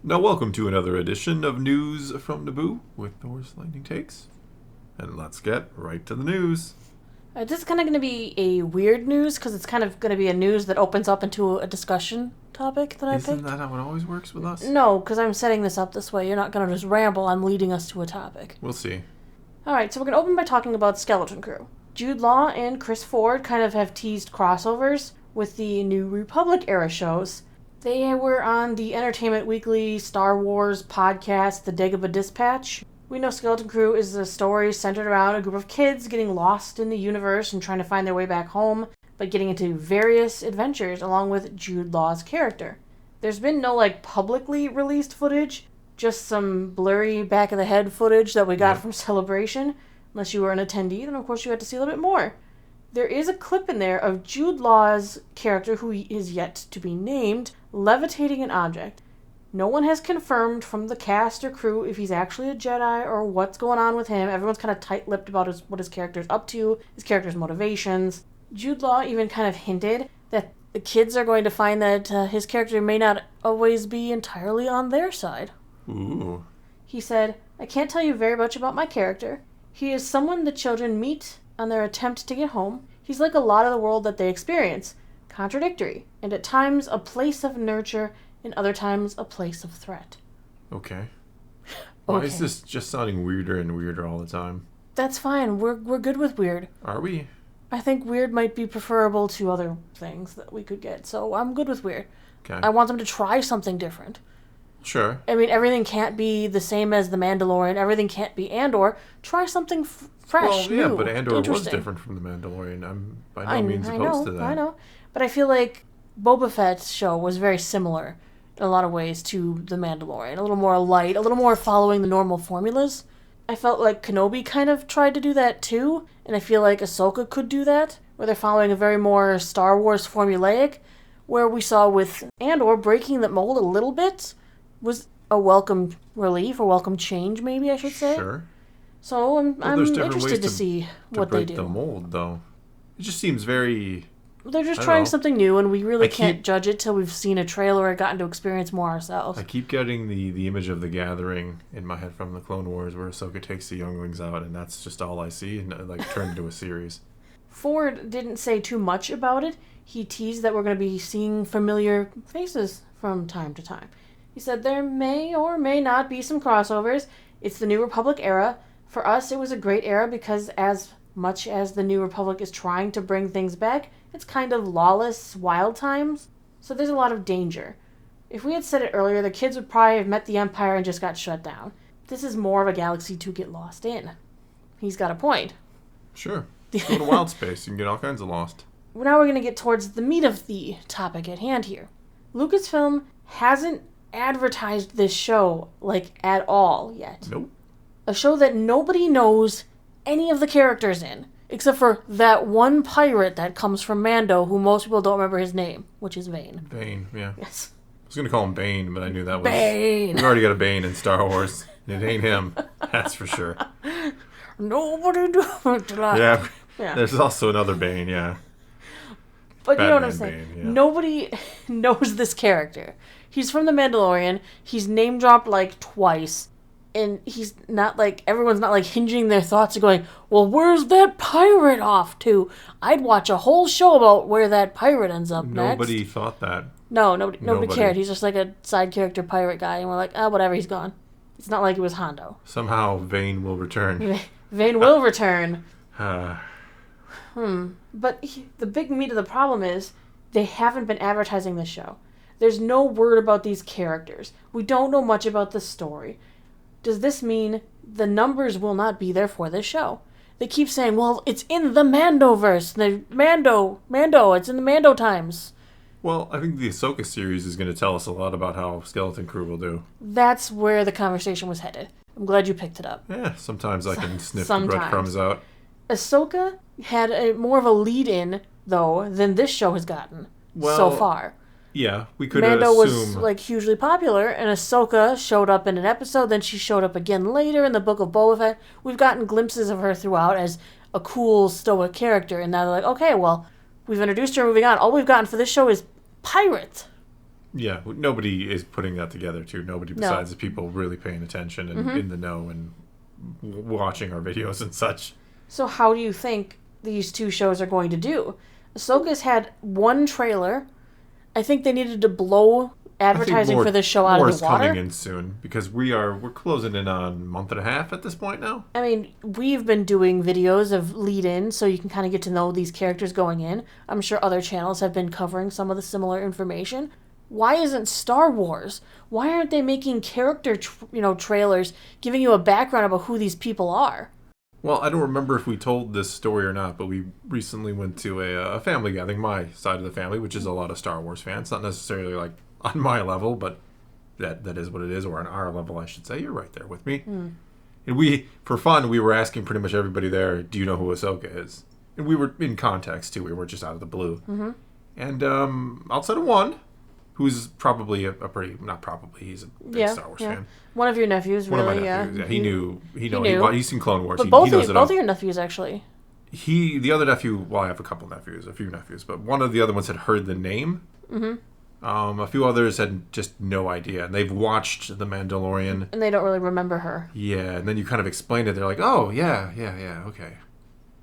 Now, welcome to another edition of News from Naboo with Thor's Lightning Takes. And let's get right to the news. This is kind of going to be a weird news because it's kind of going to be a news that opens up into a discussion topic that I picked. Isn't that how it always works with us? No, because I'm setting this up this way. You're not going to just ramble. I'm leading us to a topic. We'll see. Alright, so we're going to open by talking about Skeleton Crew. Jude Law and Chris Ford kind of have teased crossovers with the New Republic era shows. They were on the Entertainment Weekly Star Wars podcast, The Dagobah Dispatch. We know Skeleton Crew is a story centered around a group of kids getting lost in the universe and trying to find their way back home, but getting into various adventures along with Jude Law's character. There's been no, publicly released footage, just some blurry back-of-the-head footage that we got from Celebration. Unless you were an attendee, then of course you had to see a little bit more. There is a clip in there of Jude Law's character, who is yet to be named, levitating an object. No one has confirmed from the cast or crew if he's actually a Jedi or what's going on with him. Everyone's kind of tight-lipped about what his character's up to, his character's motivations. Jude Law even kind of hinted that the kids are going to find that his character may not always be entirely on their side. Ooh. He said, "I can't tell you very much about my character. He is someone the children meet on their attempt to get home. He's like a lot of the world that they experience, contradictory, and at times a place of nurture, and other times a place of threat." Okay. Why is this just sounding weirder and weirder all the time? That's fine. We're good with weird. Are we? I think weird might be preferable to other things that we could get, so I'm good with weird. Okay. I want them to try something different. Sure. I mean, everything can't be the same as The Mandalorian. Everything can't be Andor. Try something fresh, Well, yeah, new, but Andor was interesting. different from The Mandalorian. I'm by no means opposed to that. I know. But I feel like Boba Fett's show was very similar in a lot of ways to The Mandalorian. A little more light, a little more following the normal formulas. I felt like Kenobi kind of tried to do that too, and I feel like Ahsoka could do that, where they're following a very more Star Wars formulaic, where we saw with Andor breaking the mold a little bit was a welcome relief, or welcome change, maybe I should say. Sure. So I'm interested to see what they do. To break the mold, though. It just seems very... They're just trying something new, and we really can't judge it till we've seen a trailer or gotten to experience more ourselves. I keep getting the image of the gathering in my head from the Clone Wars, where Ahsoka takes the younglings out, and that's just all I see, and turned into a series. Ford didn't say too much about it. He teased that we're going to be seeing familiar faces from time to time. He said there may or may not be some crossovers. It's the New Republic era. For us, it was a great era because as much as the New Republic is trying to bring things back, it's kind of lawless, wild times. So there's a lot of danger. If we had said it earlier, the kids would probably have met the Empire and just got shut down. This is more of a galaxy to get lost in. He's got a point. Sure. Go to wild space. You can get all kinds of lost. Now we're going to get towards the meat of the topic at hand here. Lucasfilm hasn't advertised this show, at all yet. Nope. A show that nobody knows any of the characters in, except for that one pirate that comes from Mando, who most people don't remember his name, which is Vane. Vane, yeah. Yes. I was going to call him Bane, but I knew that was... Bane! We've already got a Bane in Star Wars. It ain't him. That's for sure. Nobody do it like... Yeah. Yeah. There's also another Bane, yeah. But you know what I'm Batman saying? Bane, yeah. Nobody knows this character. He's from The Mandalorian. He's name-dropped, twice. And he's not, everyone's not, hinging their thoughts and going, well, where's that pirate off to? I'd watch a whole show about where that pirate ends up next. Nobody thought that. No, nobody cared. He's just a side character pirate guy. And we're like, whatever, he's gone. It's not like it was Hondo. Somehow Vane will return. Vane will return. Uh, But the big meat of the problem is they haven't been advertising this show. There's no word about these characters. We don't know much about the story. Does this mean the numbers will not be there for this show? They keep saying, well, it's in the Mandoverse. It's in the Mando times. Well, I think the Ahsoka series is going to tell us a lot about how Skeleton Crew will do. That's where the conversation was headed. I'm glad you picked it up. Yeah, sometimes I can sniff the breadcrumbs out. Ahsoka had more of a lead-in, though, than this show has gotten so far. Yeah, we could Mando assume... was, hugely popular, and Ahsoka showed up in an episode, then she showed up again later in the Book of Boba Fett. We've gotten glimpses of her throughout as a cool, stoic character, and now they're like, okay, well, we've introduced her, moving on. All we've gotten for this show is pirate. Yeah, nobody is putting that together, too. Nobody No. besides the people really paying attention and in the know and watching our videos and such. So how do you think these two shows are going to do? Ahsoka's had one trailer. I think they needed to blow advertising for this show out of the water. More is coming in soon because we're closing in on a month and a half at this point now. I mean, we've been doing videos of lead-in so you can kind of get to know these characters going in. I'm sure other channels have been covering some of the similar information. Why isn't Star Wars? Why aren't they making character, trailers, giving you a background about who these people are? Well, I don't remember if we told this story or not, but we recently went to a family gathering, my side of the family, which is a lot of Star Wars fans. Not necessarily like on my level, but that is what it is, or on our level, I should say. You're right there with me. And we, for fun, we were asking pretty much everybody there, do you know who Ahsoka is? And we were in context, too. We weren't just out of the blue. Mm-hmm. And outside of one, who's probably he's a big Star Wars fan. One of your nephews, One really, of my nephews, yeah. He knew. He's seen Clone Wars. But He both knows of your nephews, actually. The other nephew, well, I have a few nephews, but one of the other ones had heard the name. Mm-hmm. A few others had just no idea, and they've watched The Mandalorian. And they don't really remember her. Yeah, and then you kind of explained it. They're like, oh, yeah, okay.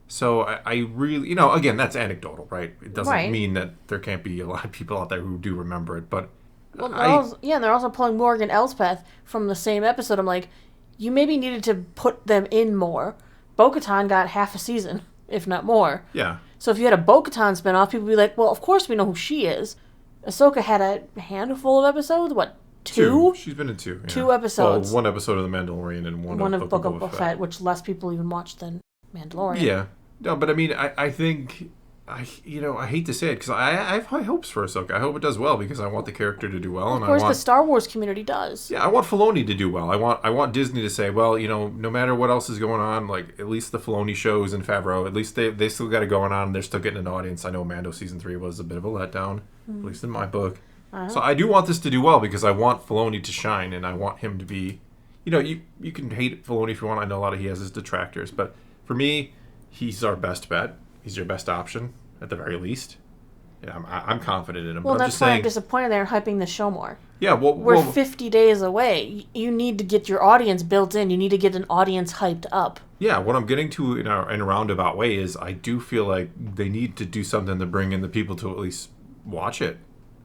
So I really, again, that's anecdotal, right? It doesn't mean that there can't be a lot of people out there who do remember it, but... Well, they're also pulling Morgan Elspeth from the same episode. I'm like, you maybe needed to put them in more. Bo-Katan got half a season, if not more. Yeah. So if you had a Bo-Katan spinoff, people would be like, well, of course we know who she is. Ahsoka had a handful of episodes, what, two? She's been in two. Yeah. 2 episodes. Well, one episode of The Mandalorian and one of Book of Boba Fett, which less people even watch than Mandalorian. Yeah. No, but I mean, I think... I hate to say it because I have high hopes for Ahsoka. I hope it does well because I want the character to do well. Of course, the Star Wars community does. Yeah, I want Filoni to do well. I want Disney to say, well, no matter what else is going on, like at least the Filoni shows and Favreau, at least they still got it going on. They're still getting an audience. I know Mando season 3 was a bit of a letdown, at least in my book. So I do want this to do well because I want Filoni to shine and I want him to be, you can hate Filoni if you want. I know he has his detractors, but for me, he's our best bet. He's your best option, at the very least. Yeah, I'm confident in him. Well, but that's why I'm disappointed they're hyping the show more. Yeah, we're 50 days away. You need to get your audience built in. You need to get an audience hyped up. Yeah, what I'm getting to in a roundabout way is I do feel like they need to do something to bring in the people to at least watch it.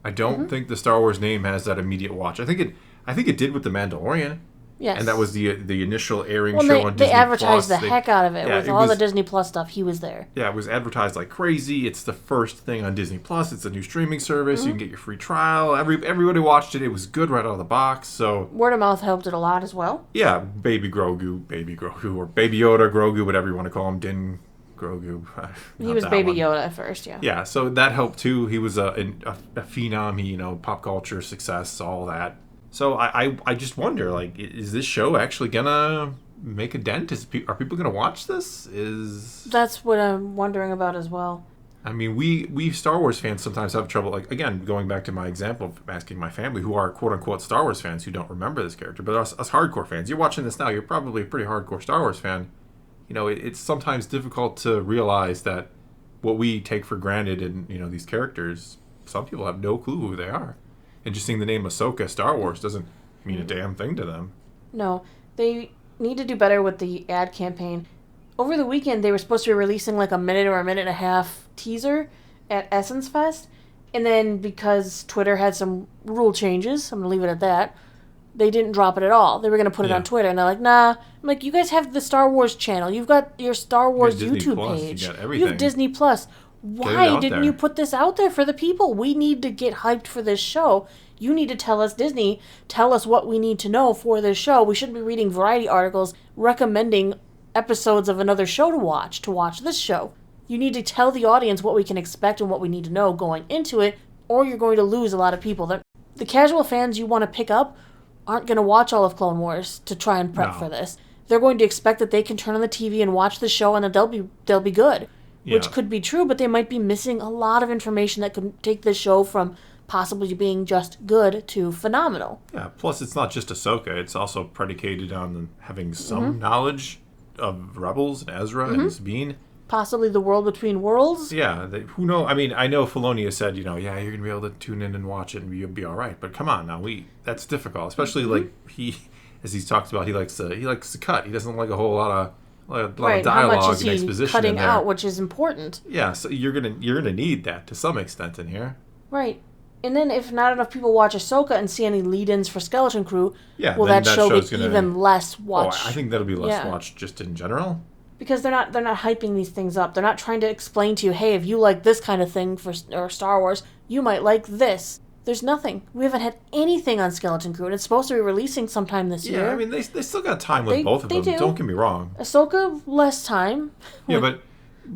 I don't think the Star Wars name has that immediate watch. I think it did with The Mandalorian. Yes. And that was the initial airing show on Disney+. They advertised the heck out of it. Yeah, with all the Disney Plus stuff, he was there. Yeah, it was advertised like crazy. It's the first thing on Disney Plus. It's a new streaming service. You can get your free trial. Everybody watched it. It was good right out of the box. So word of mouth helped it a lot as well. Yeah, Baby Grogu, or Baby Yoda, Grogu, whatever you want to call him, Din Grogu. He was Baby Yoda at first, yeah. Yeah, so that helped too. He was a phenom, pop culture success, all that. So I just wonder, like, is this show actually gonna make a dent? Are people gonna watch this? That's what I'm wondering about as well. I mean, we Star Wars fans sometimes have trouble, like, again, going back to my example of asking my family, who are quote-unquote Star Wars fans, who don't remember this character, but us hardcore fans, you're watching this now, you're probably a pretty hardcore Star Wars fan. It's sometimes difficult to realize that what we take for granted in, these characters, some people have no clue who they are. And just seeing the name Ahsoka Star Wars doesn't mean a damn thing to them. No, they need to do better with the ad campaign. Over the weekend, they were supposed to be releasing like a minute or a minute and a half teaser at Essence Fest. And then because Twitter had some rule changes, I'm going to leave it at that, they didn't drop it at all. They were going to put it on Twitter. And they're like, nah. I'm like, you guys have the Star Wars channel. You've got your Star Wars YouTube page. You got everything. You have Disney Plus. Why didn't you put this out there for the people? We need to get hyped for this show. You need to tell us, Disney, tell us what we need to know for this show. We shouldn't be reading variety articles recommending episodes of another show to watch this show. You need to tell the audience what we can expect and what we need to know going into it, or you're going to lose a lot of people. The casual fans you want to pick up aren't going to watch all of Clone Wars to try and prep for this. They're going to expect that they can turn on the TV and watch the show and that they'll be good. Yeah. Which could be true, but they might be missing a lot of information that could take this show from possibly being just good to phenomenal. Yeah, plus it's not just Ahsoka. It's also predicated on having some knowledge of Rebels and Ezra and Sabine. possibly the world between worlds. Yeah, who knows? I mean, I know Filoni has said, yeah, you're going to be able to tune in and watch it and you'll be all right. But come on now, that's difficult. Especially like as he's talked about, he likes to cut. He doesn't like a whole lot of of dialogue how much is and he exposition cutting in there. out, which is important. Yeah, so you're gonna need that to some extent in here. Right. And then if not enough people watch Ahsoka and see any lead-ins for Skeleton Crew, will then that show get gonna, even less watched? I think that'll be less watched just in general. Because they're not hyping these things up. They're not trying to explain to you, hey, if you like this kind of thing or Star Wars, you might like this. There's nothing. We haven't had anything on Skeleton Crew, and it's supposed to be releasing sometime this year. Yeah, I mean, they still got time with both of them. Don't get me wrong. Ahsoka, less time. Yeah, but,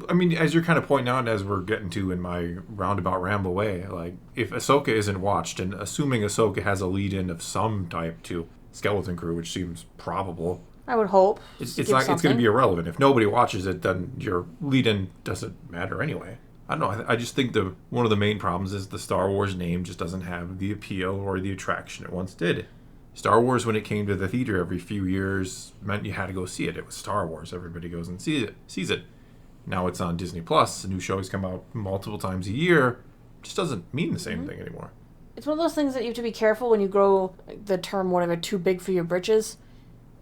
I mean, as you're kind of pointing out, as we're getting to in my roundabout ramble way, like, if Ahsoka isn't watched, and assuming Ahsoka has a lead-in of some type to Skeleton Crew, which seems probable... I would hope. It's going to be irrelevant. If nobody watches it, then your lead-in doesn't matter anyway. I don't know. I just think one of the main problems is the Star Wars name just doesn't have the appeal or the attraction it once did. Star Wars, when it came to the theater every few years, meant you had to go see it. It was Star Wars. Everybody goes and sees it. Now it's on Disney Plus. New shows come out multiple times a year. It just doesn't mean the same thing anymore. It's one of those things that you have to be careful when you grow the term whatever too big for your britches.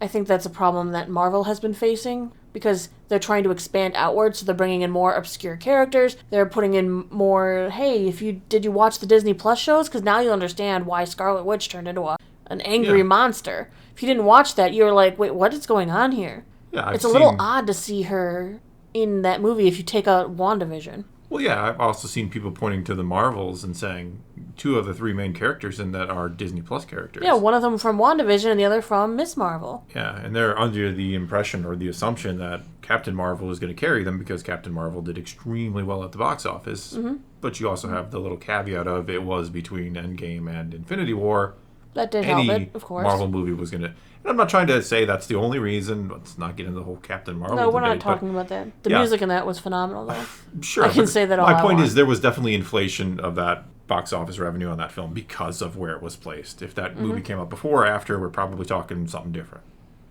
I think that's a problem that Marvel has been facing because they're trying to expand outwards, so they're bringing in more obscure characters. They're putting in more, hey, did you watch the Disney Plus shows? Because now you'll understand why Scarlet Witch turned into an angry monster. If you didn't watch that, you were like, wait, what is going on here? Yeah, it's a little odd to see her in that movie if you take out WandaVision. Well, yeah, I've also seen people pointing to the Marvels and saying 2 of the 3 main characters in that are Disney Plus characters. Yeah, one of them from WandaVision and the other from Miss Marvel. Yeah, and they're under the impression or the assumption that Captain Marvel is going to carry them because Captain Marvel did extremely well at the box office. Mm-hmm. But you also have the little caveat of it was between Endgame and Infinity War. That did help it, of course. Marvel movie was going to... And I'm not trying to say that's the only reason. Let's not get into the whole Captain Marvel No, we're debate, not talking about that. The music in that was phenomenal, though. Sure. I can say that all my point want. is there was definitely inflation of that box office revenue on that film because of where it was placed. If that movie came out before or after, we're probably talking something different.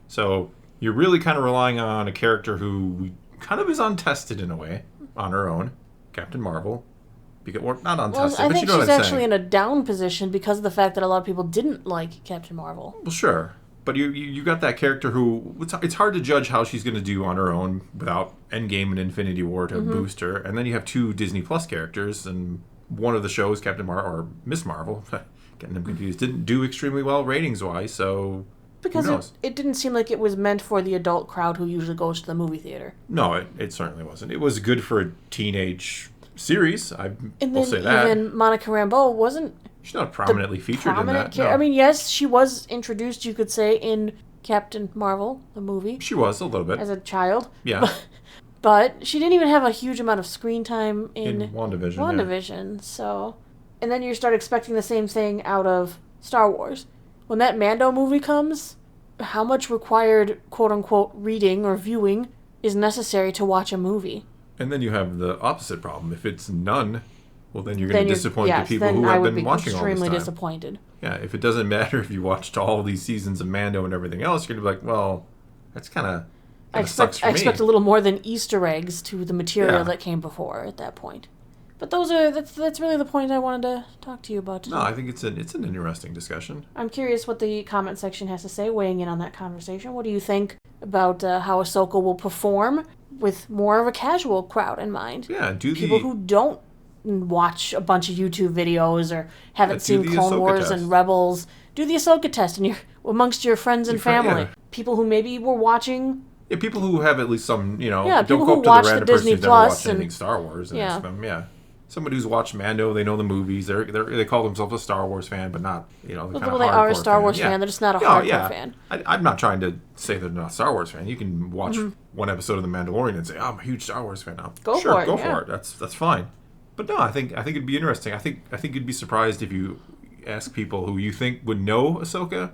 So you're really kind of relying on a character who kind of is untested in a way on her own, Captain Marvel. Or not untested, I but think you know she's what I'm actually saying. in a down position because of the fact that a lot of people didn't like Captain Marvel. Well, sure. But you got that character who... It's hard to judge how she's going to do on her own without Endgame and Infinity War to boost her. And then you have 2 Disney Plus characters, and one of the shows, Captain Marvel, or Miss Marvel, getting them confused, didn't do extremely well ratings-wise, so because who knows? It didn't seem like it was meant for the adult crowd who usually goes to the movie theater. No, it certainly wasn't. It was good for a teenage series, will say that. And even Monica Rambeau wasn't... She's not prominently featured in that. No. I mean, yes, she was introduced, you could say, in Captain Marvel, the movie. She was, a little bit. As a child. Yeah. But she didn't even have a huge amount of screen time in WandaVision. So, and then you start expecting the same thing out of Star Wars. When that Mando movie comes, how much required quote-unquote reading or viewing is necessary to watch a movie? And then you have the opposite problem. If it's none... Well, then you're going to disappoint the people who have been watching all this time. Extremely disappointed. Yeah, if it doesn't matter if you watched all these seasons of Mando and everything else, you're going to be like, well, that's kind of sucks for me. I expect a little more than Easter eggs to the material that came before at that point. But that's really the point I wanted to talk to you about today. No, I think it's an interesting discussion. I'm curious what the comment section has to say, weighing in on that conversation. What do you think about how Ahsoka will perform with more of a casual crowd in mind? Yeah, people who don't watch a bunch of YouTube videos or haven't seen Clone Wars and Rebels. Do the Ahsoka test and you're amongst your friends and family. People who maybe were watching... Yeah, people who have at least some, don't people go who up to watch the random the person Disney who's never Plus watched anything Star Wars and ask them, Somebody who's watched Mando, they know the movies, they call themselves a Star Wars fan, but not, the kind of hardcore they are a Star Wars fan, they're just not a hardcore fan. I'm not trying to say they're not a Star Wars fan. You can watch one episode of The Mandalorian and say, I'm a huge Star Wars fan now. Go for it. That's fine. But no, I think it'd be interesting. I think you'd be surprised if you ask people who you think would know Ahsoka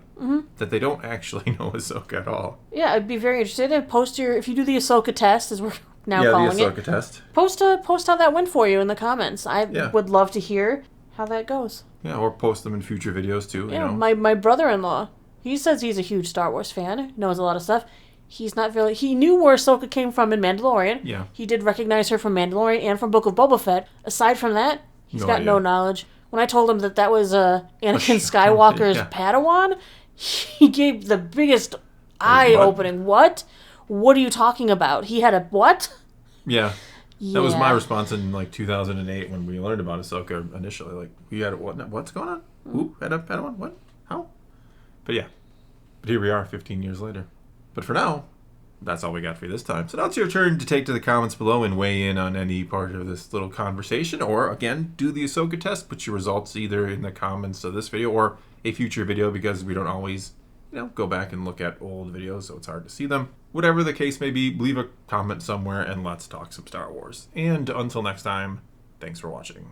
that they don't actually know Ahsoka at all. Yeah, I'd be very interested. And if you do the Ahsoka test, as we're now calling it. Yeah, the Ahsoka test. Post how that went for you in the comments. I would love to hear how that goes. Yeah, or post them in future videos too. Yeah, my brother-in-law, he says he's a huge Star Wars fan, knows a lot of stuff. He's not really... He knew where Ahsoka came from in Mandalorian. Yeah. He did recognize her from Mandalorian and from Book of Boba Fett. Aside from that, he's got no knowledge. When I told him that was Anakin Skywalker's Padawan, he gave the biggest eye-opening. What? What are you talking about? He had a what? Yeah. That was my response in 2008 when we learned about Ahsoka initially. Like, we had what's going on? Who had a Padawan? What? How? But yeah. But here we are 15 years later. But for now, that's all we got for you this time. So now it's your turn to take to the comments below and weigh in on any part of this little conversation. Or, again, do the Ahsoka test. Put your results either in the comments of this video or a future video, because we don't always, go back and look at old videos, so it's hard to see them. Whatever the case may be, leave a comment somewhere and let's talk some Star Wars. And until next time, thanks for watching.